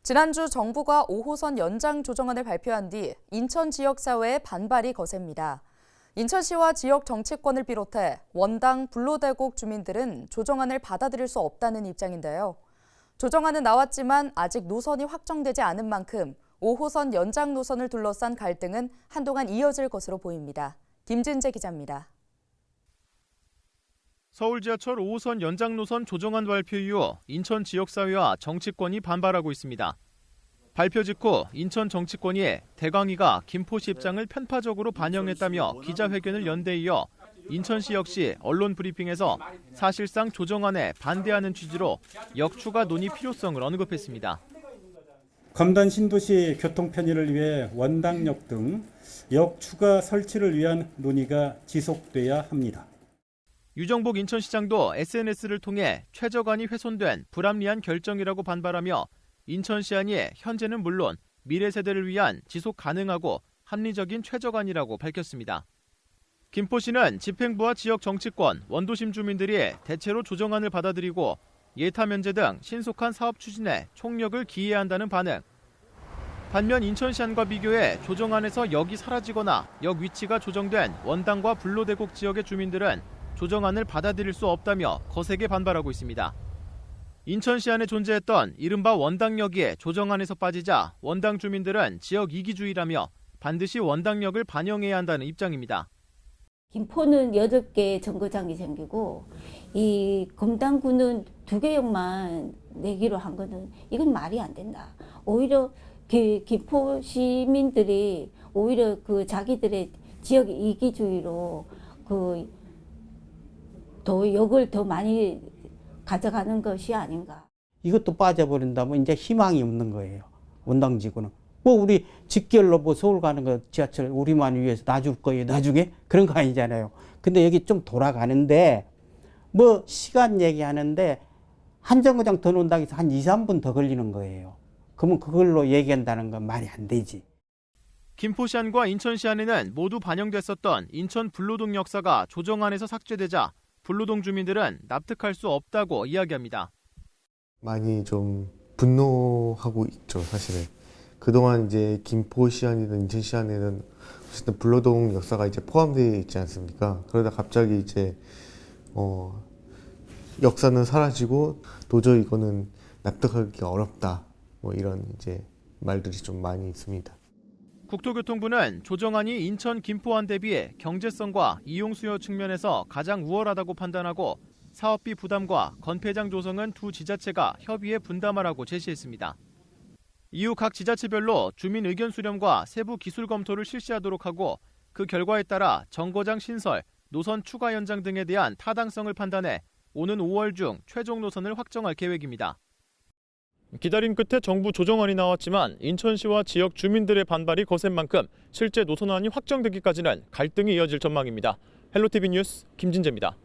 지난주 정부가 5호선 연장 조정안을 발표한 뒤 인천 지역사회의 반발이 거셉니다. 인천시와 지역 정치권을 비롯해 원당 불로대곡 주민들은 조정안을 받아들일 수 없다는 입장인데요. 조정안은 나왔지만 아직 노선이 확정되지 않은 만큼 5호선 연장 노선을 둘러싼 갈등은 한동안 이어질 것으로 보입니다. 김진재 기자입니다. 서울 지하철 5호선 연장 노선 조정안 발표 이후 인천 지역사회와 정치권이 반발하고 있습니다. 발표 직후 인천 정치권이 대광이가 김포시 입장을 편파적으로 반영했다며 기자회견을 연 데 이어 인천시 역시 언론 브리핑에서 사실상 조정안에 반대하는 취지로 역추가 논의 필요성을 언급했습니다. 검단 신도시 교통 편의를 위해 원당역 등 역추가 설치를 위한 논의가 지속돼야 합니다. 유정복 인천시장도 SNS를 통해 최저간이 훼손된 불합리한 결정이라고 반발하며 인천 시안이 현재는 물론 미래 세대를 위한 지속 가능하고 합리적인 최저간이라고 밝혔습니다. 김포시는 집행부와 지역 정치권, 원도심 주민들이 대체로 조정안을 받아들이고 예타 면제 등 신속한 사업 추진에 총력을 기해야 한다는 반응. 반면 인천 시안과 비교해 조정안에서 역이 사라지거나 역 위치가 조정된 원당과 불로대곡 지역의 주민들은 조정안을 받아들일 수 없다며 거세게 반발하고 있습니다. 인천 시안에 존재했던 이른바 원당역이 조정안에서 빠지자 원당 주민들은 지역 이기주의라며 반드시 원당역을 반영해야 한다는 입장입니다. 김포는 8개 정거장이 생기고 이 검단구는 2개역만 내기로 한 거는 이건 말이 안 된다. 오히려 김포 시민들이 오히려 그 자기들의 지역 이기주의로 더 역을 더 많이 가져가는 것이 아닌가. 이것도 빠져버린다면 이제 희망이 없는 거예요. 원당지구는. 뭐 우리 직결로 뭐 서울 가는 거 지하철 우리만 위해서 놔줄 거예요. 나중에 그런 거 아니잖아요. 근데 여기 좀 돌아가는데 뭐 시간 얘기하는데 한 정거장 더 놓는다고 해서 한 2, 3분 더 걸리는 거예요. 그러면 그걸로 얘기한다는 건 말이 안 되지. 김포시안과 인천시안에는 모두 반영됐었던 인천 불로동 역사가 조정안에서 삭제되자 불로동 주민들은 납득할 수 없다고 이야기합니다. 많이 좀 분노하고 있죠, 사실은. 그동안 이제 김포시안이든 인천시안에는 어쨌든 불로동 역사가 이제 포함되어 있지 않습니까? 그러다 갑자기 이제 역사는 사라지고 도저히 이거는 납득하기가 어렵다. 뭐 이런 이제 말들이 좀 많이 있습니다. 국토교통부는 조정안이 인천 김포안 대비 경제성과 이용 수요 측면에서 가장 우월하다고 판단하고 사업비 부담과 건폐장 조성은 두 지자체가 협의해 분담하라고 제시했습니다. 이후 각 지자체별로 주민 의견 수렴과 세부 기술 검토를 실시하도록 하고 그 결과에 따라 정거장 신설, 노선 추가 연장 등에 대한 타당성을 판단해 오는 5월 중 최종 노선을 확정할 계획입니다. 기다림 끝에 정부 조정안이 나왔지만 인천시와 지역 주민들의 반발이 거센 만큼 실제 노선안이 확정되기까지는 갈등이 이어질 전망입니다. 헬로티비 뉴스 김진재입니다.